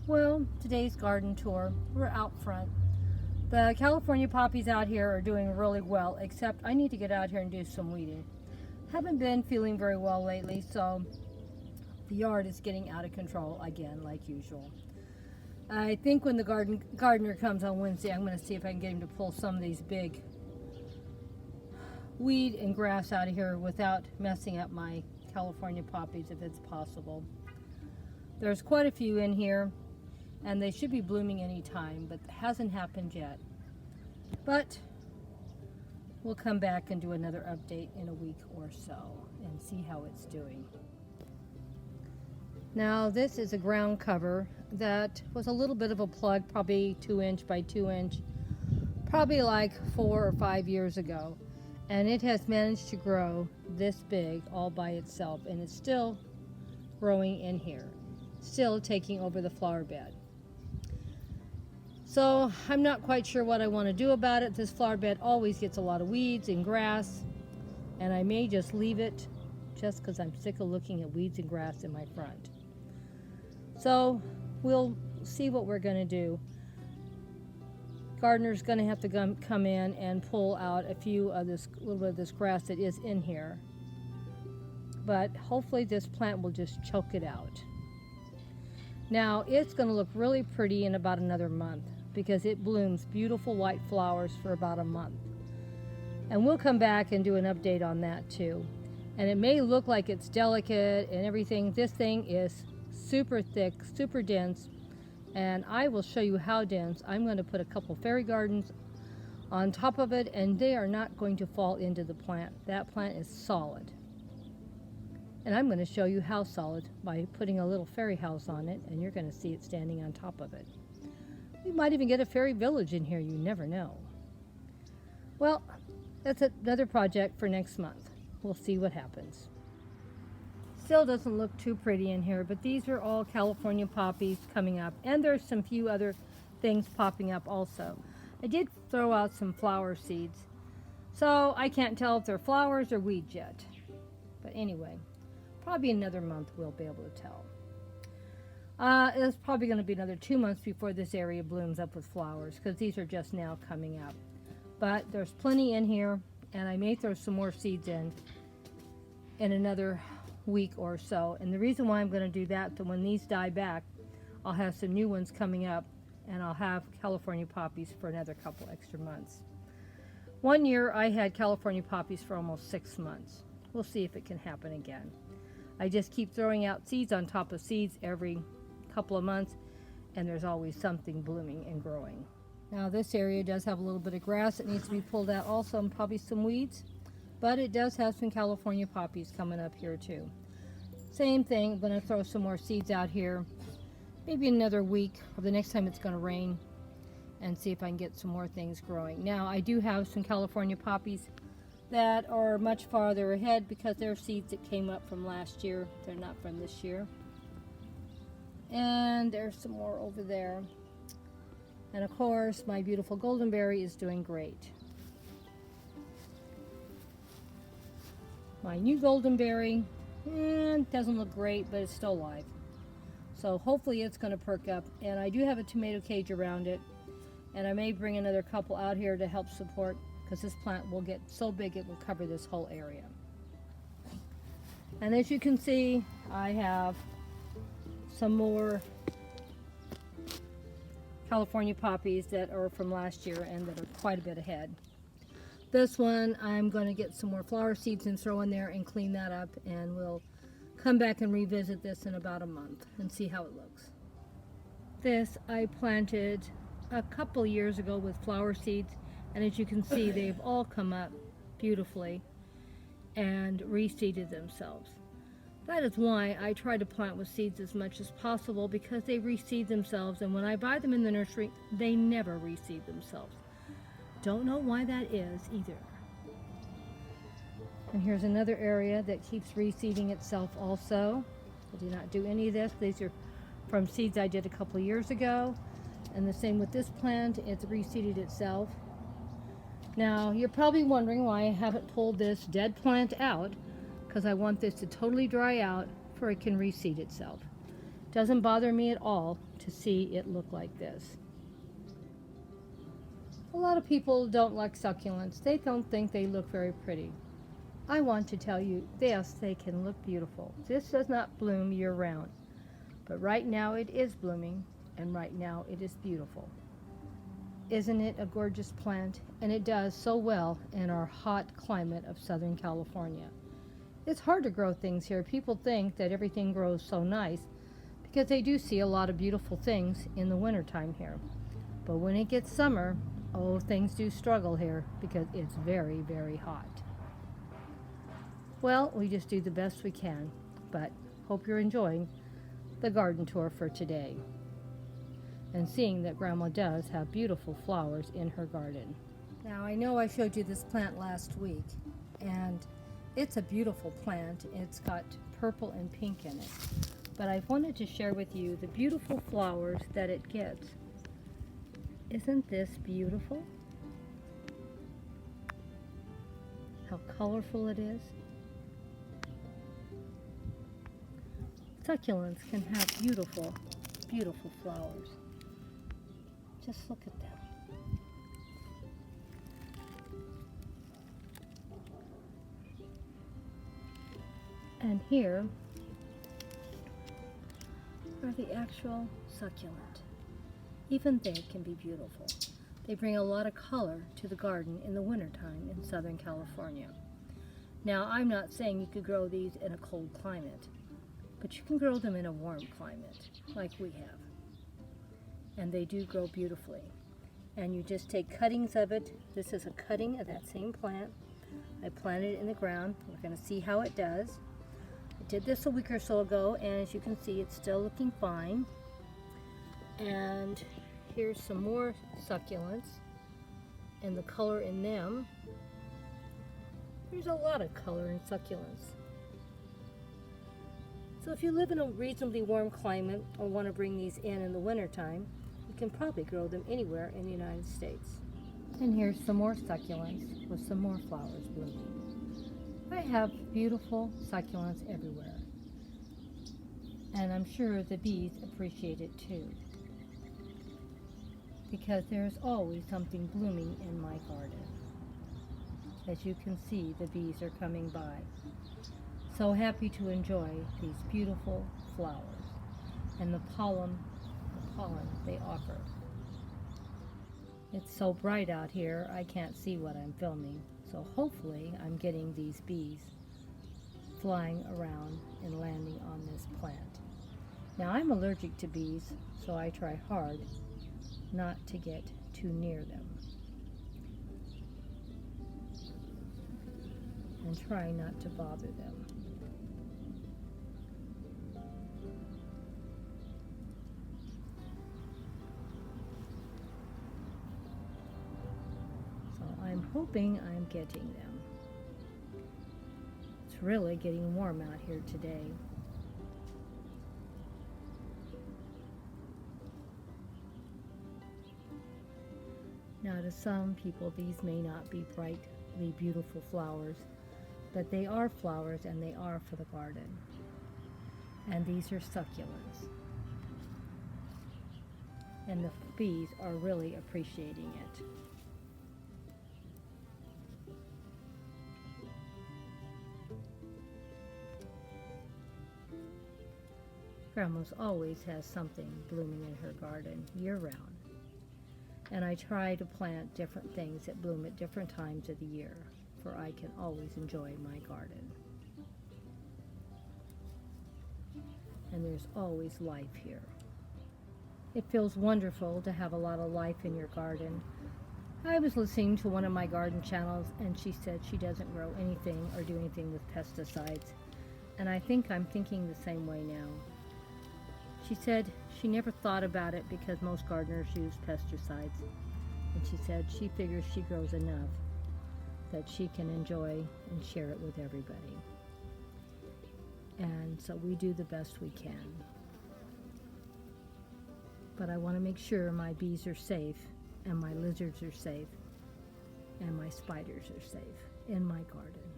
Well, today's garden tour, we're out front. The California poppies out here are doing really well, except I need to get out here and do some weeding. Haven't been feeling very well lately, so the yard is getting out of control again, like usual. I think when the gardener comes on Wednesday, I'm going to see if I can get him to pull some of these big weed and grass out of here without messing up my California poppies, if it's possible. There's quite a few in here, and they should be blooming any time, but it hasn't happened yet. But we'll come back and do another update in a week or so and see how it's doing. Now this is a ground cover that was a little bit of a plug, probably 2" by 2", probably like 4 or 5 years ago, and it has managed to grow this big all by itself, and it's still growing in here, still taking over the flower bed. So I'm not quite sure what I want to do about it. This flower bed always gets a lot of weeds and grass, and I may just leave it just because I'm sick of looking at weeds and grass in my front. So we'll see what we're going to do. Gardener's going to have to come in and pull out a little bit of this grass that is in here, but hopefully this plant will just choke it out. Now it's going to look really pretty in about another month, because it blooms beautiful white flowers for about a month. And we'll come back and do an update on that too. And it may look like it's delicate and everything. This thing is super thick, super dense, and I will show you how dense. I'm going to put a couple fairy gardens on top of it, and they are not going to fall into the plant. That plant is solid. And I'm going to show you how solid by putting a little fairy house on it, and you're going to see it standing on top of it. We might even get a fairy village in here, you never know. Well, that's another project for next month. We'll see what happens. Still doesn't look too pretty in here, but these are all California poppies coming up, and there's some few other things popping up also. I did throw out some flower seeds, so I can't tell if they're flowers or weeds yet. But anyway, probably another month we'll be able to tell. It's probably going to be another 2 months before this area blooms up with flowers, because these are just now coming up. But there's plenty in here, and I may throw some more seeds in another week or so. And the reason why I'm going to do that, so when these die back, I'll have some new ones coming up, and I'll have California poppies for another couple extra months. One year I had California poppies for almost 6 months. We'll see if it can happen again. I just keep throwing out seeds on top of seeds every couple of months, and there's always something blooming and growing. Now this area does have a little bit of grass that needs to be pulled out also, and probably some weeds, but it does have some California poppies coming up here too. Same thing, I'm going to throw some more seeds out here, maybe another week or the next time it's going to rain, and see if I can get some more things growing. Now I do have some California poppies that are much farther ahead because they're seeds that came up from last year. They're not from this year. And there's some more over there. And of course, my beautiful goldenberry is doing great. My new goldenberry doesn't look great, but it's still alive. So hopefully it's going to perk up. And I do have a tomato cage around it. And I may bring another couple out here to help support, because this plant will get so big it will cover this whole area. And as you can see, I have some more California poppies that are from last year and that are quite a bit ahead. This one I'm going to get some more flower seeds and throw in there and clean that up, and we'll come back and revisit this in about a month and see how it looks. This I planted a couple years ago with flower seeds, and as you can see, they've all come up beautifully and reseeded themselves. That is why I try to plant with seeds as much as possible, because they reseed themselves, and when I buy them in the nursery, they never reseed themselves. Don't know why that is either. And here's another area that keeps reseeding itself also. I did not do any of this. These are from seeds I did a couple of years ago. And the same with this plant, it's reseeded itself. Now, you're probably wondering why I haven't pulled this dead plant out, because I want this to totally dry out before it can reseed itself. Doesn't bother me at all to see it look like this. A lot of people don't like succulents. They don't think they look very pretty. I want to tell you, yes, they can look beautiful. This does not bloom year-round, but right now it is blooming, and right now it is beautiful. Isn't it a gorgeous plant? And it does so well in our hot climate of Southern California. It's hard to grow things here. People think that everything grows so nice because they do see a lot of beautiful things in the wintertime here. But when it gets summer, oh, things do struggle here because it's very, very hot. Well, we just do the best we can, but hope you're enjoying the garden tour for today and seeing that Grandma does have beautiful flowers in her garden. Now, I know I showed you this plant last week, and it's a beautiful plant. It's got purple and pink in it, but I wanted to share with you the beautiful flowers that it gets. Isn't this beautiful? How colorful it is. Succulents can have beautiful, beautiful flowers. Just look at them. And here are the actual succulent. Even they can be beautiful. They bring a lot of color to the garden in the wintertime in Southern California. Now, I'm not saying you could grow these in a cold climate, but you can grow them in a warm climate, like we have. And they do grow beautifully. And you just take cuttings of it. This is a cutting of that same plant. I planted it in the ground. We're going to see how it does. I did this a week or so ago, and as you can see, it's still looking fine. And here's some more succulents, and the color in them. There's a lot of color in succulents. So if you live in a reasonably warm climate or want to bring these in the wintertime, you can probably grow them anywhere in the United States. And here's some more succulents with some more flowers blooming. I have beautiful succulents everywhere, and I'm sure the bees appreciate it too, because there's always something blooming in my garden. As you can see, the bees are coming by. So happy to enjoy these beautiful flowers and the pollen they offer. It's so bright out here, I can't see what I'm filming. So hopefully I'm getting these bees flying around and landing on this plant. Now, I'm allergic to bees, so I try hard not to get too near them and try not to bother them. So I'm hoping I'm getting them. It's really getting warm out here today. Now, to some people, these may not be brightly beautiful flowers, but they are flowers and they are for the garden. And these are succulents. And the bees are really appreciating it. Grandma's always has something blooming in her garden year-round. And I try to plant different things that bloom at different times of the year, for I can always enjoy my garden. And there's always life here. It feels wonderful to have a lot of life in your garden. I was listening to one of my garden channels, and she said she doesn't grow anything or do anything with pesticides. And I think I'm thinking the same way now. She said she never thought about it because most gardeners use pesticides. And she said she figures she grows enough that she can enjoy and share it with everybody. And so we do the best we can. But I want to make sure my bees are safe, and my lizards are safe, and my spiders are safe in my garden.